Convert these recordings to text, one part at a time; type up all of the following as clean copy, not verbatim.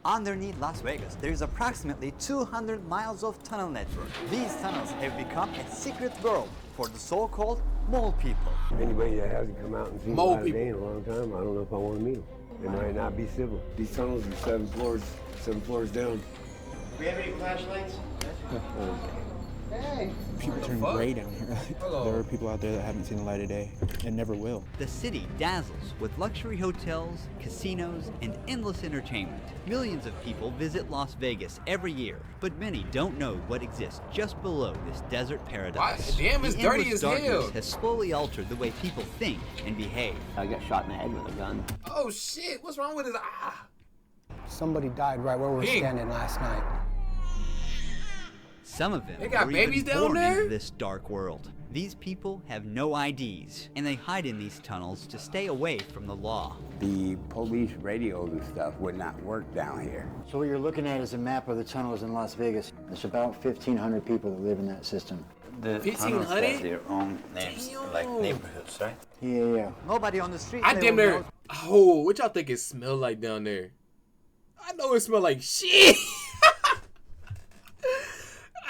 Underneath Las Vegas, there is approximately 200 miles of tunnel network. These tunnels have become a secret world for the so-called mole people. Anybody that hasn't come out and seen Mole a day in a long time, I don't know if I want to meet them. They might not be civil. These tunnels are 7 floors down. Do we have any flashlights? Hey. People turn gray down here. There are people out there that haven't seen the light of day and never will. The city dazzles with luxury hotels, casinos, and endless entertainment. Millions of people visit Las Vegas every year, but many don't know what exists just below this desert paradise. Why? Damn, it's the dirty endless as darkness hell. has slowly altered the way people think and behave. I got shot in the head with a gun. Oh shit, what's wrong with his eye? Somebody died right where we were standing last night. Some of them They got were babies even down born there? into this dark world. These people have no IDs, and they hide in these tunnels to stay away from the law. The police radios and stuff would not work down here. So what you're looking at is a map of the tunnels in Las Vegas. There's about 1,500 people that live in that system. The 1500? tunnels have their own names, like neighborhoods, right? Yeah. Nobody on the street I damn level near. knows. Oh, what y'all think it smell like down there? I know it smell like shit.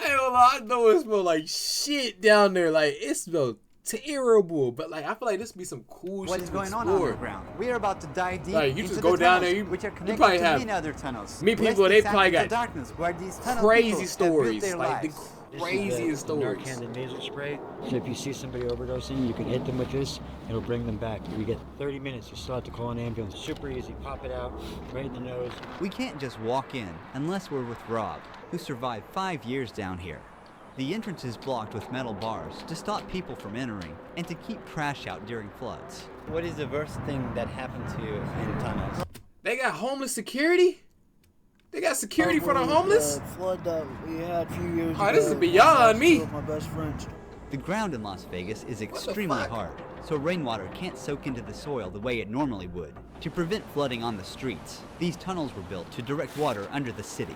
I ain't gonna lie, I know it smell like shit down there. Like it smells terrible, but like I feel like this would be some cool What shit is to going on explore. underground? We are about to dive deep Like, you into just the go down tunnels, there, which are you connected probably to have many other tunnels. meet people, Let's they dive probably into got darkness where these tunnel crazy people have built stories, their like the lives. craziest stories. Narcan and nasal spray. So if you see somebody overdosing, you can hit them with this. It'll bring them back. You get 30 minutes. You still have to call an ambulance. Super easy. Pop it out, right in the nose. We can't just walk in unless we're with Rob, who survived 5 years down here. The entrance is blocked with metal bars to stop people from entering and to keep trash out during floods. What is the worst thing that happened to you in tunnels? They got homeless security? They got security for the homeless? Flood that we had a few years ago. Oh, this is beyond me. My best friends. The ground in Las Vegas is extremely hard, so rainwater can't soak into the soil the way it normally would. To prevent flooding on the streets, these tunnels were built to direct water under the city.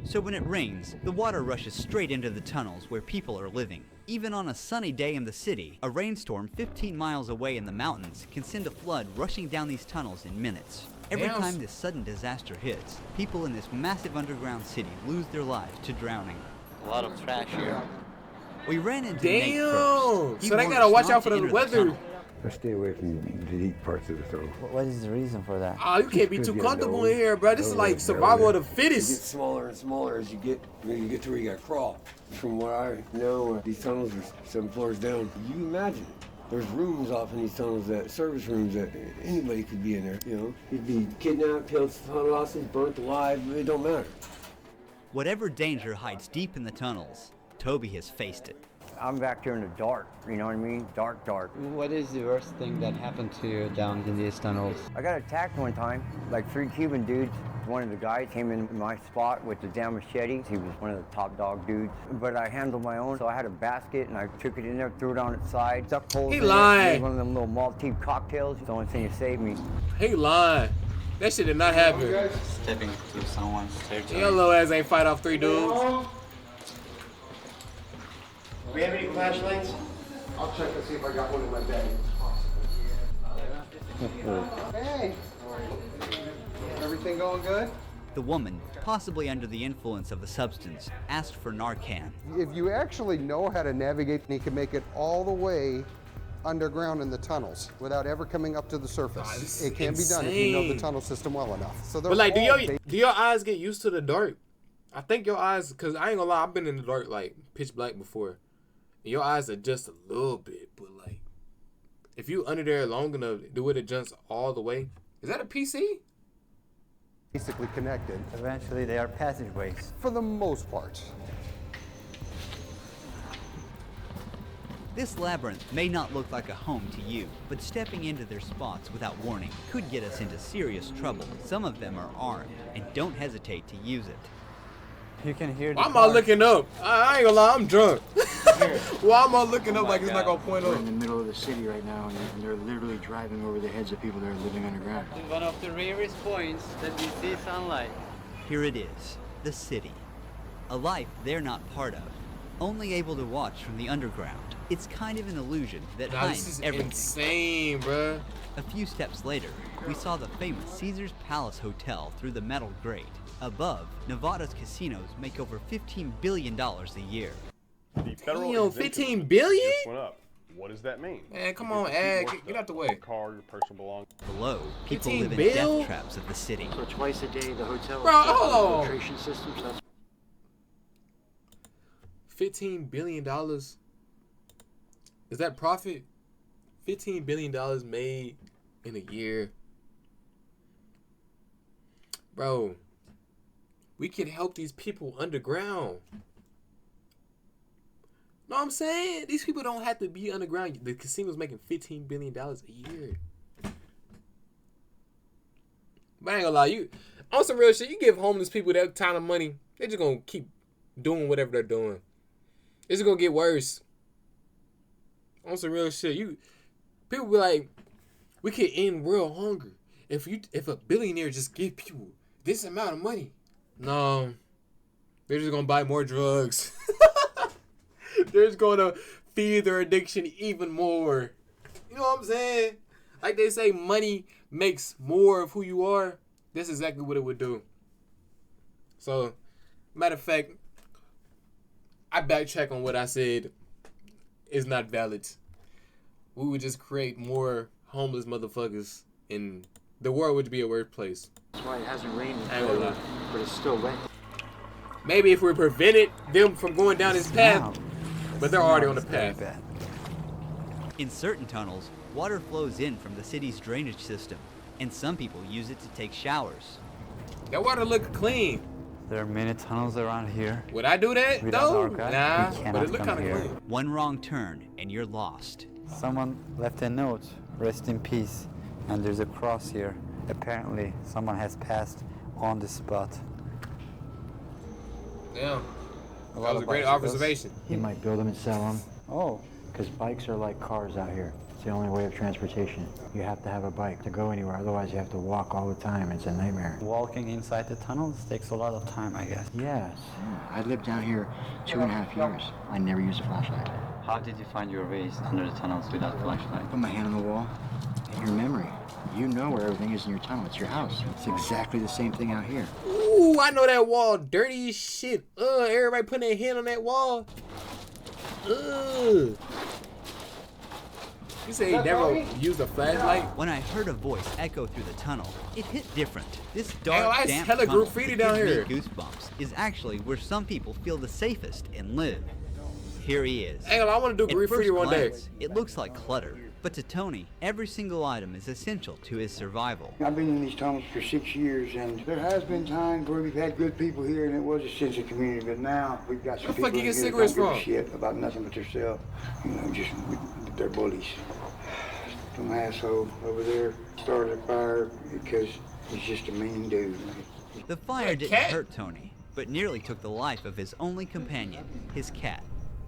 So when it rains, the water rushes straight into the tunnels where people are living. Even on a sunny day in the city, a rainstorm 15 miles away in the mountains can send a flood rushing down these tunnels in minutes. Every time this sudden disaster hits, people in this massive underground city lose their lives to drowning. A lot of trash here. We ran into Nate Damn! first. He So they warned gotta us watch not out for to the enter weather. tunnel. I stay away from the deep parts of the tunnel. What is the reason for that? Oh, you can't be too comfortable in here, bro. This is like survival of the It gets fittest. smaller and smaller as you get to where you got to crawl. From what I know, these tunnels are 7 floors down. You imagine there's rooms off in these tunnels, that service rooms that anybody could be in there. You know, you'd be kidnapped, killed, tunnel hostage, burnt alive. It don't matter. Whatever danger hides deep in the tunnels, Toby has faced it. I'm back here in the dark, you know what I mean? Dark, dark. What is the worst thing that happened to you down in these tunnels? I got attacked one time, like 3 Cuban dudes. One of the guys came in my spot with the damn machete. He was one of the top dog dudes. But I handled my own, so I had a basket and I took it in there, threw it on its side, stuck holes He in it, lying. made one of them little Maltese cocktails. It's the only thing that saved me. He lying. That shit did not happen. Stepping to someone's territory. Your little ass ain't fight off 3 dudes. Do we have any flashlights? I'll check and see if I got one in my bag. Hey. Everything going good? The woman, possibly under the influence of the substance, asked for Narcan. If you actually know how to navigate, you can make it all the way underground in the tunnels without ever coming up to the surface. It can be done if you know the tunnel system well enough. So But like, do your eyes get used to the dark? I think your eyes, cause I ain't gonna lie, I've been in the dark like pitch black before. And your eyes adjust a little bit, but like, if you under there long enough, do it adjust all the way? Is that a PC? basically connected Eventually, they are passageways. for the most part. This labyrinth may not look like a home to you, but stepping into their spots without warning could get us into serious trouble. Some of them are armed and don't hesitate to use it. You can hear the Why am I looking up? I ain't gonna lie, I'm drunk. Why am I looking up like it's not gonna point We're up? in the middle of the city right now, and they're literally driving over the heads of people that are living underground. One of the rarest points that we see sunlight. Here it is, the city. A life they're not part of, only able to watch from the underground. It's kind of an illusion that Nah, hides this is everything. insane, bruh. A few steps later, we saw the famous Caesar's Palace Hotel through the metal grate. Above, Nevada's casinos make over $15 billion a year. The federal Damn, exemption 15 billion? just went up. What does that mean? Man, come You on, get to keep Ag, more get stuff. out the way. Your car, your personal belongings. Below, people 15 live in bill? death traps of the city. So twice a day, the hotel Bro, has hold on. filtration systems. That's $15 billion. Is that profit? $15 billion made in a year. Bro, we can help these people underground. Know what I'm saying? These people don't have to be underground. The casino's making $15 billion a year. But I ain't gonna lie, you on some real shit, you give homeless people that kind of money, they're just gonna keep doing whatever they're doing. It's gonna get worse. On some real shit, people be like, we can end world hunger if a billionaire just give people this amount of money. No, they're just gonna buy more drugs. They're just gonna feed their addiction even more. You know what I'm saying? Like they say, money makes more of who you are. That's exactly what it would do. So, matter of fact, I backtrack on what I said is not valid. We would just create more homeless motherfuckers and the world would be a worse place. That's why it hasn't rained in I ain't gonna lie. but it's still wet. Maybe if we prevented them from going down this path, but they're already on the path. In certain tunnels, water flows in from the city's drainage system, and some people use it to take showers. That water look clean. There are many tunnels around here. Would I do that Without though? our guide, Nah, we but cannot it look come kind of here. clean. One wrong turn, and you're lost. Someone left a note, rest in peace, and there's a cross here. Apparently, someone has passed on the spot. Yeah, A that lot was of a great bicycles. observation. He might build them and sell them. Oh, Because bikes are like cars out here. It's the only way of transportation. You have to have a bike to go anywhere. Otherwise, you have to walk all the time. It's a nightmare. walking inside the tunnels takes a lot of time, I guess. Yes. I lived down here 2.5 years. I never used a flashlight. How did you find your ways under the tunnels without flashlight? Put my hand on the wall. And your memory. You know where everything is in your tunnel. It's your house. It's exactly the same thing out here. Ooh, I know that wall dirty as shit. Everybody putting their hand on that wall. You say he never used a flashlight? When I heard a voice echo through the tunnel, it hit different. This Hey, dark, that's damp hella tunnel graffiti that down gives here. me goosebumps is actually where some people feel the safest and live. Here he is. Hey, I want to do At graffiti first one day. glance, it looks like clutter, but to Tony, every single item is essential to his survival. I've been in these tunnels for 6 years, and there has been times where we've had good people here, and it was a sense of community. But now we've got some Where the people fuck you in get here that cigarettes don't give a from? shit about nothing but themselves. You know, just they're bullies. Some asshole over there started a fire because he's just a mean dude. The fire didn't hurt Tony, but nearly took the life of his only companion, his cat.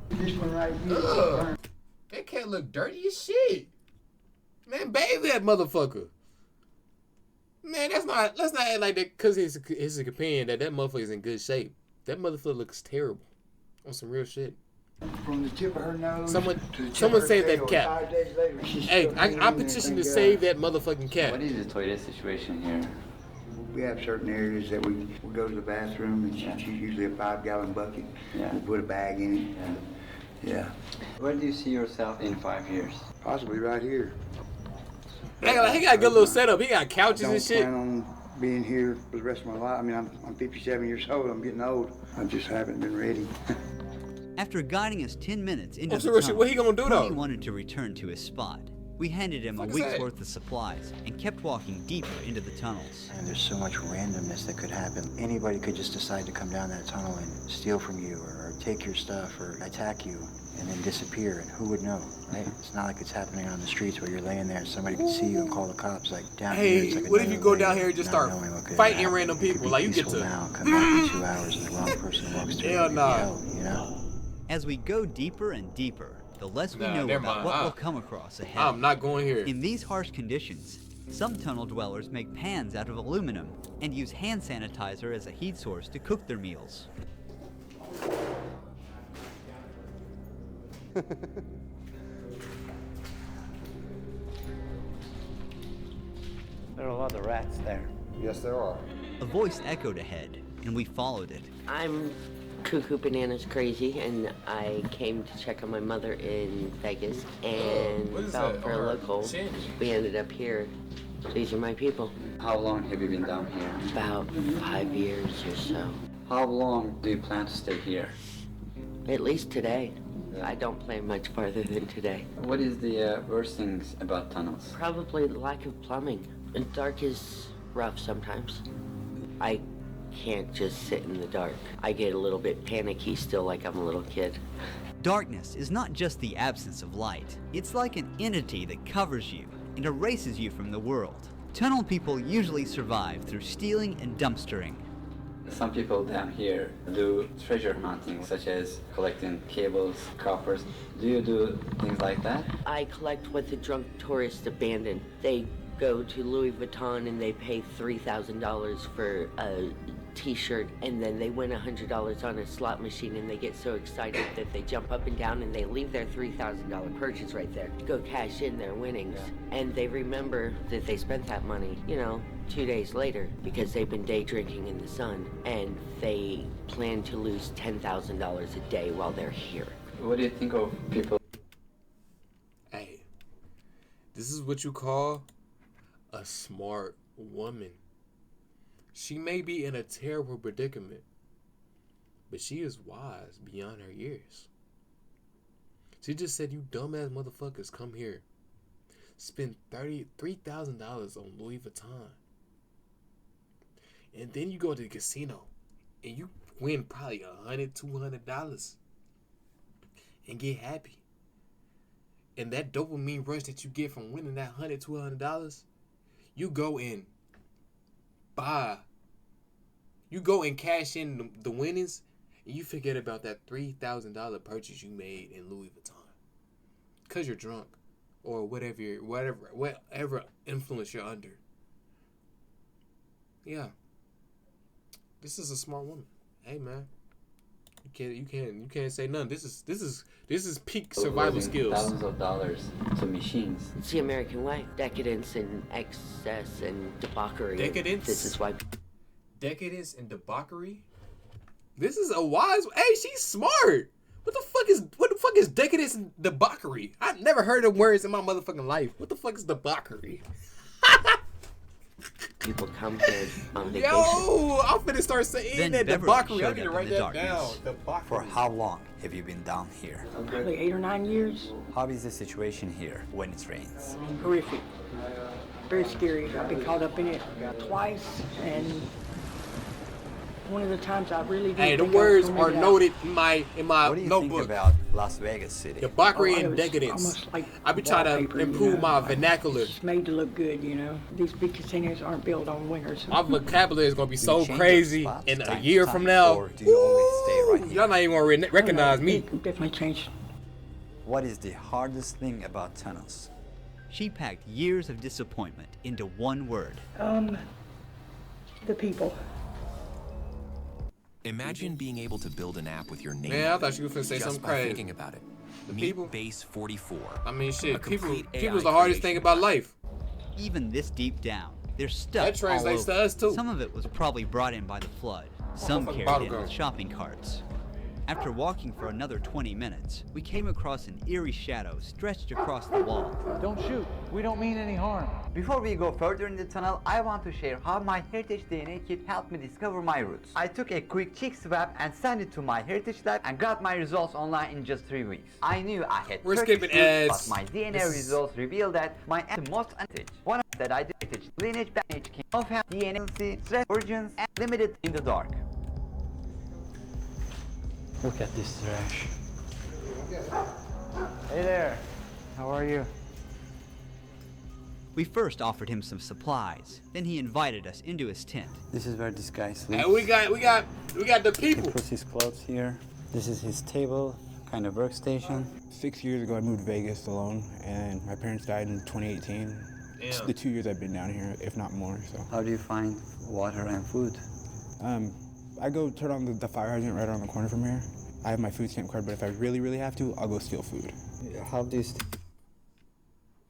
This one right here. Ugh. That cat look dirty as shit. Man, bathe that motherfucker. Man, let's not act like that because he's a companion that motherfucker's in good shape. That motherfucker looks terrible. On some real shit. From the tip of her nose Someone to the tip someone of her save that tail, cat. 5 days later, she's Hey, still hanging I in there, petition thank to God. save that motherfucking cat. What is the toilet situation here? We have certain areas that we go to the bathroom, and she's usually a 5-gallon bucket. Yeah. We put a bag in it. Yeah. Where do you see yourself in 5 years? Possibly right here. Hey, he got a good little setup. He got I couches don't and shit. plan on being here for the rest of my life. I mean, I'm 57 years old. I'm getting old. I just haven't been ready. After guiding us 10 minutes into Oh, the so Richard, tunnel, what he gonna do, Tony though? wanted to return to his spot. We handed him a Fuck is week's that? worth of supplies and kept walking deeper into the tunnels. And there's so much randomness that could happen. Anybody could just decide to come down that tunnel and steal from you or take your stuff or attack you and then disappear, and who would know, right? It's not like it's happening on the streets where you're laying there and somebody can see you and call the cops. Like down here, Hey, it's like what if you another go down layer here and of just not start knowing what could fighting happen. random You could people? be Like, you get peaceful to- now, come back in 2 hours and the wrong person walks through. Hell It'd be nah. hell, you know? As we go deeper and deeper, the less we Nah, know never about mind. what we'll come across ahead. I'm not going here. In these harsh conditions, some tunnel dwellers make pans out of aluminum and use hand sanitizer as a heat source to cook their meals. There are a lot of rats there. Yes, there are. A voice echoed ahead, and we followed it. I'm cuckoo bananas crazy, and I came to check on my mother in Vegas, and fell for a local. We ended up here. These are my people. How long have you been down here? About 5 years or so. How long do you plan to stay here? At least today. I don't plan much farther than today. What is the worst things about tunnels? Probably the lack of plumbing. And dark is rough sometimes. I can't just sit in the dark. I get a little bit panicky still, like I'm a little kid. Darkness is not just the absence of light. It's like an entity that covers you and erases you from the world. Tunnel people usually survive through stealing and dumpstering. Some people down here do treasure hunting, such as collecting cables, coppers. Do you do things like that? I collect what the drunk tourists abandon. They go to Louis Vuitton and they pay $3,000 for a t-shirt, and then they win $100 on a slot machine, and they get so excited that they jump up and down and they leave their $3,000 purchase right there to go cash in their winnings. And they remember that they spent that money, 2 days later, because they've been day drinking in the sun, and they plan to lose $10,000 a day while they're here. What do you think of people? Hey, this is what you call a smart woman. She may be in a terrible predicament, but she is wise beyond her years. She just said, you dumbass motherfuckers, come here. Spend $3,000 on Louis Vuitton. And then you go to the casino and you win probably $100, $200 and get happy. And that dopamine rush that you get from winning that $100, $200, you go in. You go and cash in the winnings, and you forget about that $3,000 purchase you made in Louis Vuitton, cause you're drunk, or whatever influence you're under. Yeah, this is a smart woman. Hey man, you can't say nothing. This is peak survival skills. Thousands of dollars to machines. It's the American way. Decadence and excess and debauchery. Decadence? This is why. Decadence and debauchery? This is a wise... Hey, she's smart! What the fuck is decadence and debauchery? I've never heard of words in my motherfucking life. What the fuck is debauchery? People come here on vacation. Yo, I'm finna start saying Then that Beverly debauchery. I showed need to up write in the that down. darkness. Debauchery. For how long have you been down here? Probably 8 or 9 years. How is the situation here when it rains? Horrific. Very scary. I've been caught up in it twice, and one of the times I really did. Hey, the words are noted in my What do you notebook. think about Las Vegas City? Debauchery and It was decadence. almost like I be trying to wallpaper, improve my vernacular. It's made to look good, These big casinos aren't built on winners. My vocabulary is gonna be Do you so change your crazy spots in time a to year time, from now. or do you always stay right here? Y'all not even gonna recognize me. It definitely changed. What is the hardest thing about tunnels? She packed years of disappointment into one word. The people. Imagine being able to build an app with your name. Man, I on thought it you were finna say just something by crazy. thinking about it. The Meet people? Base 44. I mean, shit, A complete people's AI the hardest creation thing about life. Even this deep down, there's stuff That translates all over. to us, too. Some of it was probably brought in by the flood. Some Motherfucking carried bottle in gun. with shopping carts. After walking for another 20 minutes, we came across an eerie shadow stretched across the wall. Don't shoot. We don't mean any harm. Before we go further in the tunnel, I want to share how my Heritage DNA kit helped me discover my roots. I took a quick cheek swab and sent it to my Heritage lab and got my results online in just 3 weeks. I knew I had We're Turkish skipping roots, ads. but my DNA This is- results revealed that my most heritage. One of that I did lineage, lineage, of DNA, stress, origins, and limited in the dark. Look at this trash. Hey there. How are you? We first offered him some supplies, then he invited us into his tent. This is where this guy sleeps. Hey, we got the He people. puts his clothes here. This is his table, kind of workstation. 6 years ago, I moved to Vegas alone, and my parents died in 2018. It's the 2 years I've been down here, if not more. So. How do you find water and food? I go turn on the fire hydrant right around the corner from here. I have my food stamp card, but if I really have to, I'll go steal food. How do you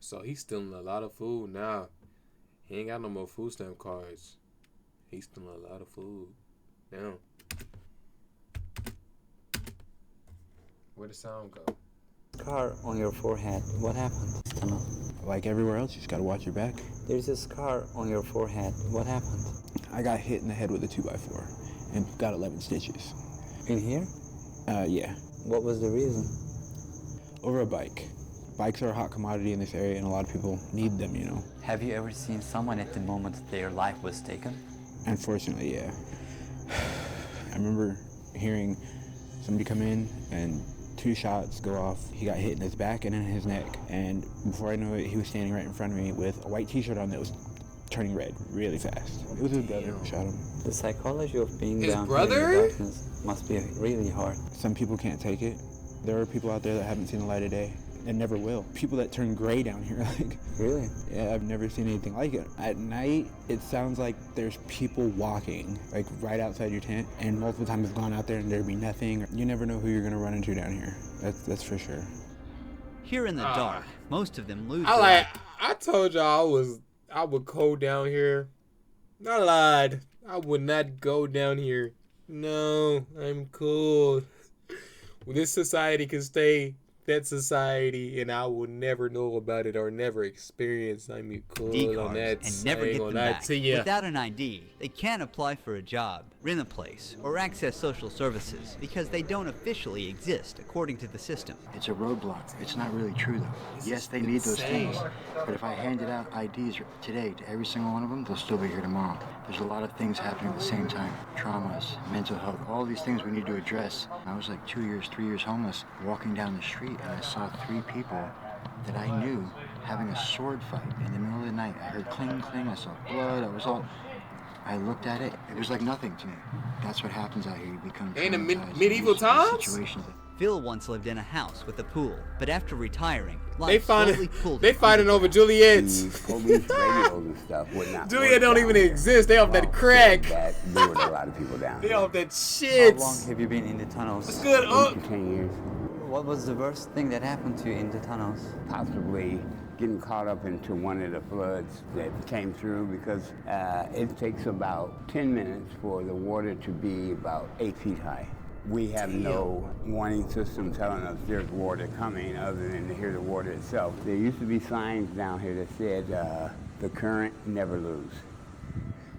So he's stealing a lot of food now. He ain't got no more food stamp cards. He's stealing a lot of food. Damn. Where'd the sound go? scar on your forehead? What happened? Tunnel. Like everywhere else, you just gotta watch your back. There's a scar on your forehead. What happened? I got hit in the head with a 2x4 and got 11 stitches. In here? Yeah. What was the reason? Over a bike. Bikes are a hot commodity in this area and a lot of people need them, you know. Have you ever seen someone at the moment their life was taken? Unfortunately, yeah. I remember hearing somebody come in and 2 shots go off. He got hit in his back and in his neck. And before I knew it, he was standing right in front of me with a white t-shirt on that was turning red really fast. It was his brother who shot him. The psychology of being His down brother? here in the darkness must be really hard. Some people can't take it. There are people out there that haven't seen the light of day and never will. People that turn gray down here, like. Really? Yeah, I've never seen anything like it. At night, it sounds like there's people walking, like right outside your tent, and multiple times I've gone out there and there'd be nothing. You never know who you're gonna run into down here. That's for sure. Here in the dark, most of them lose. I told y'all I would go down here. I lied. I would not go down here. No, I'm cool. This society can stay that society, and I will never know about it or never experience. I'm cool on that. And never get them back. Without an ID, they can't apply for a job, rent a place, or access social services because they don't officially exist according to the system. It's a roadblock. It's not really true, though. Yes, they need those things, but if I handed out IDs today to every single one of them, they'll still be here tomorrow. There's a lot of things happening at the same time. Traumas, mental health, all these things we need to address. I was like 2 years, 3 years homeless, walking down the street, and I saw 3 people that I knew having a sword fight in the middle of the night. I heard cling, cling, I saw blood, I looked at it, it was like nothing to me. That's what happens out here, you become in traumatized. medieval times? Situations. Phil once lived in a house with a pool, but after retiring, they fighting over Juliet's. Police radios and stuff would not. Juliet don't even exist. They off that crack. That lured a lot of people down. They off that shit. How long have you been in the tunnels? It's good. 8 to 10 years. What was the worst thing that happened to you in the tunnels? Possibly getting caught up into one of the floods that came through because it takes about 10 minutes for the water to be about 8 feet high. We have no warning system telling us there's water coming other than to hear the water itself. There used to be signs down here that said, the current never lose,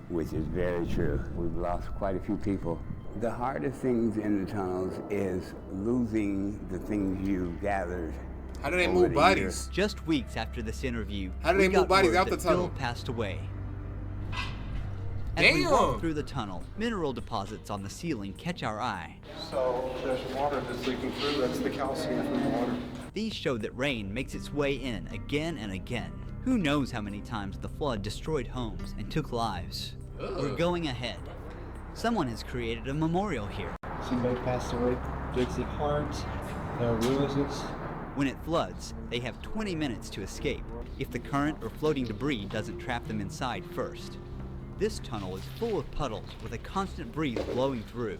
which is very true. We've lost quite a few people. The hardest things in the tunnels is losing the things you gathered. How do they move bodies? Just weeks after this interview, how do they move bodies out the tunnel? Phil passed away. As we walk through the tunnel, mineral deposits on the ceiling catch our eye. So there's water that's leaking through. That's the calcium from the water. These show that rain makes its way in again and again. Who knows how many times the flood destroyed homes and took lives. We're going ahead. Someone has created a memorial here. Somebody passed away. Dixie Hart, Roses. When it floods, they have 20 minutes to escape if the current or floating debris doesn't trap them inside first. This tunnel is full of puddles with a constant breeze blowing through.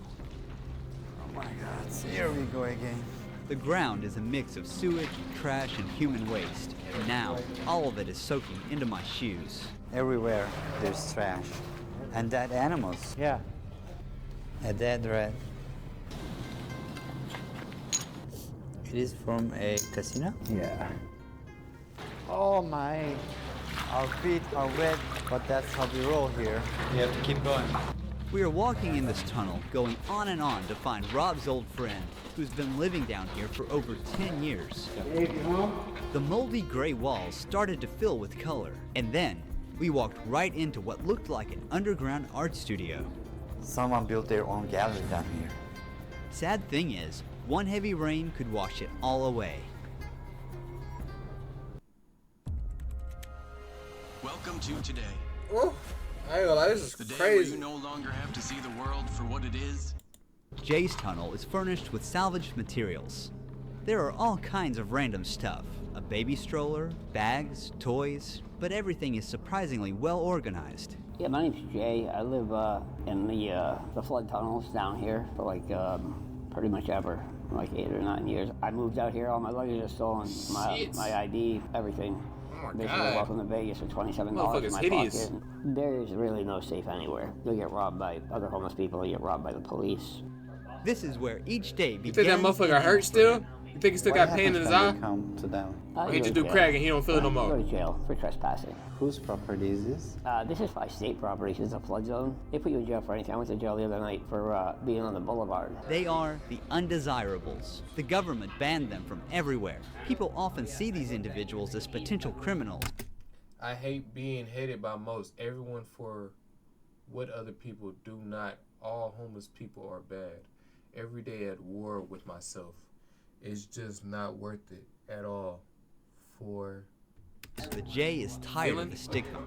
Oh my God, here we go again. The ground is a mix of sewage, trash, and human waste. And now, all of it is soaking into my shoes. Everywhere there's trash. And dead animals. Yeah. A dead rat. It is from a casino? Yeah. Oh my. Our feet are wet, but that's how we roll here. You have to keep going. We are walking in this tunnel, going on and on to find Rob's old friend, who's been living down here for over 10 years. The moldy gray walls started to fill with color, and then we walked right into what looked like an underground art studio. Someone built their own gallery down here. Sad thing is, one heavy rain could wash it all away. Welcome to today. Oh, I ain't gonna lie, this is the day crazy. where you no longer have to see the world for what it is. Jay's tunnel is furnished with salvaged materials. There are all kinds of random stuff. A baby stroller, bags, toys, but everything is surprisingly well organized. Yeah, my name's Jay. I live in the flood tunnels down here for like pretty much ever, like 8 or 9 years. I moved out here, all my luggage is stolen, my ID, everything. Oh my Basically, God. welcome to Vegas for $27 in my Motherfucker's hideous. pocket. There's really no safe anywhere. You'll get robbed by other homeless people, you'll get robbed by the police. This is where each day You begins. think that motherfucker hurt still? You think he still got pain in his eye? Come to them. Or he just do crack and he don't feel it no Go more? to jail for trespassing. Whose property is this? This is by state property. This is a flood zone. They put you in jail for anything. I went to jail the other night for being on the boulevard. They are the undesirables. The government banned them from everywhere. People often see these individuals as potential criminals. I hate being hated by most. Everyone for what other people do not. All homeless people are bad. Every day at war with myself. It's just not worth it at all. But Jay is tired of the stigma.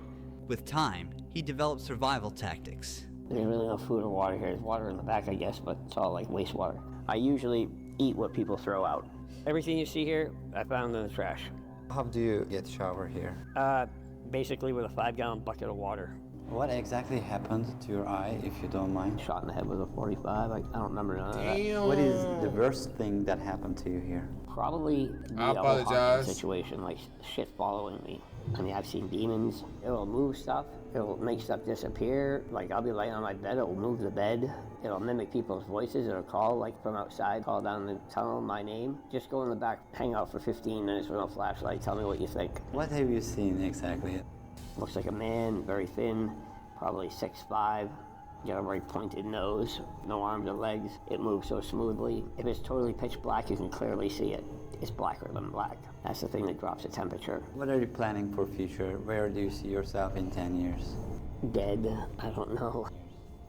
With time, he develops survival tactics. There's really no food or water here. There's water in the back, I guess, but it's all like wastewater. I usually eat what people throw out. Everything you see here, I found in the trash. How do you get shower here? Basically with a 5-gallon bucket of water. What exactly happened to your eye, if you don't mind? Shot in the head with a .45. I don't remember none of that. What is the worst thing that happened to you here? Probably the whole haunted situation, like shit following me. I mean, I've seen demons. It'll move stuff. It'll make stuff disappear. Like, I'll be laying on my bed, it'll move the bed. It'll mimic people's voices. It'll call, like, from outside, call down the tunnel my name. Just go in the back, hang out for 15 minutes with no flashlight. Tell me what you think. What have you seen exactly? Looks like a man, very thin, probably 6'5". Got a very pointed nose, no arms or legs. It moves so smoothly. If it's totally pitch black, you can clearly see it. It's blacker than black. That's the thing that drops the temperature. What are you planning for future? Where do you see yourself in 10 years? Dead? I don't know.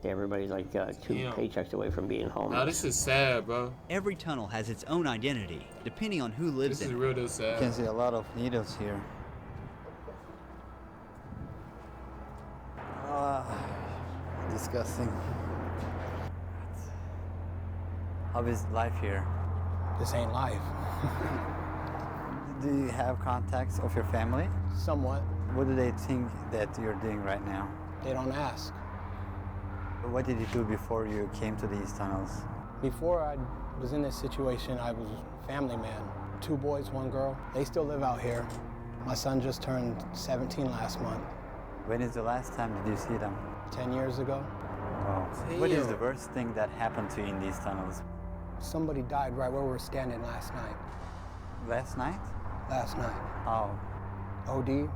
Everybody's like 2 paychecks away from being homeless. Now this is sad, bro. Every tunnel has its own identity, depending on who lives in it. This is real sad. You can see a lot of needles here. Disgusting. How is life here? This ain't life. Do you have contacts of your family? Somewhat. What do they think that you're doing right now? They don't ask. What did you do before you came to these tunnels? Before I was in this situation, I was a family man. 2 boys, 1 girl. They still live out here. My son just turned 17 last month. When is the last time did you see them? 10 years ago. Wow. What is the worst thing that happened to you in these tunnels? Somebody died right where we were standing last night. Last night? Last night. How? OD.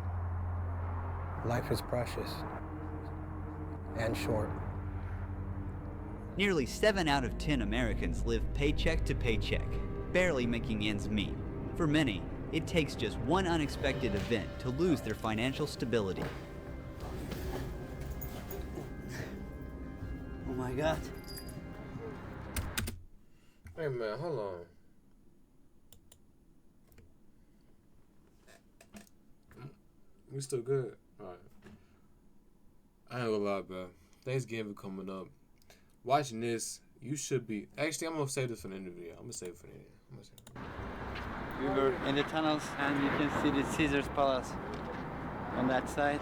Life is precious. And short. Nearly 7 out of 10 Americans live paycheck to paycheck, barely making ends meet. For many, it takes just one unexpected event to lose their financial stability. Oh my God. Hey man, hold on. We still good? Alright. I ain't gonna lie, bro. Thanksgiving coming up. Watching this, you should be. Actually, I'm gonna save this for the end of the video. I'm gonna save it for the end. We were in the tunnels and you can see the Caesar's Palace on that side.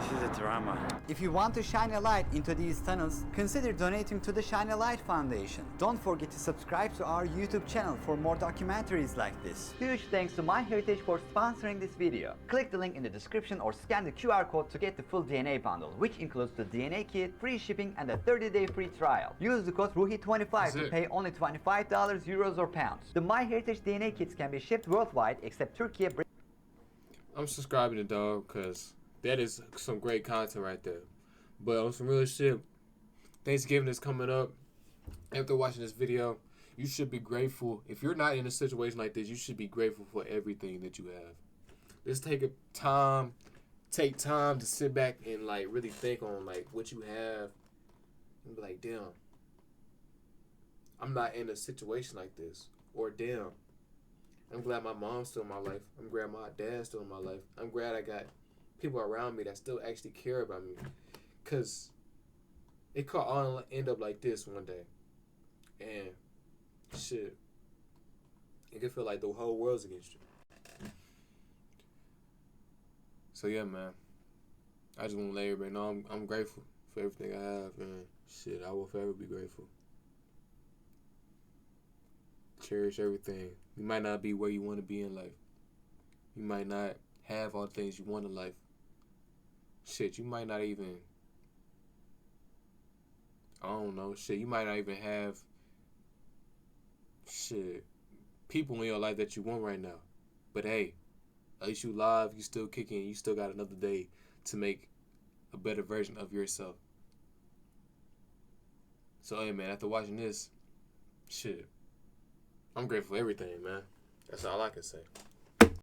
This is a drama. If you want to shine a light into these tunnels, consider donating to the Shine a Light Foundation. Don't forget to subscribe to our YouTube channel for more documentaries like this. Huge thanks to MyHeritage for sponsoring this video. Click the link in the description or scan the QR code to get the full DNA bundle, which includes the DNA kit, free shipping, and a 30-day free trial. Use the code RUHI25 to pay only $25, euros, or pounds. The MyHeritage DNA kits can be shipped worldwide except Turkey. I'm subscribing to dog because that is some great content right there. But on some real shit, Thanksgiving is coming up. After watching this video, you should be grateful. If you're not in a situation like this, you should be grateful for everything that you have. Just take time to sit back and like really think on like what you have and be like, damn, I'm not in a situation like this. Or damn, I'm glad my mom's still in my life. I'm glad my dad's still in my life. I'm glad I got people around me that still actually care about me. Because it could all end up like this one day. And shit, it could feel like the whole world's against you. So yeah, man. I just want to let everybody know I'm grateful for everything I have. And shit, I will forever be grateful. Cherish everything. You might not be where you want to be in life. You might not have all the things you want in life. Shit, you might not even, I don't know, shit, you might not even have, shit, people in your life that you want right now. But hey, at least you live, you still kicking, you still got another day to make a better version of yourself. So hey man, after watching this, shit, I'm grateful for everything, man. That's all I can say.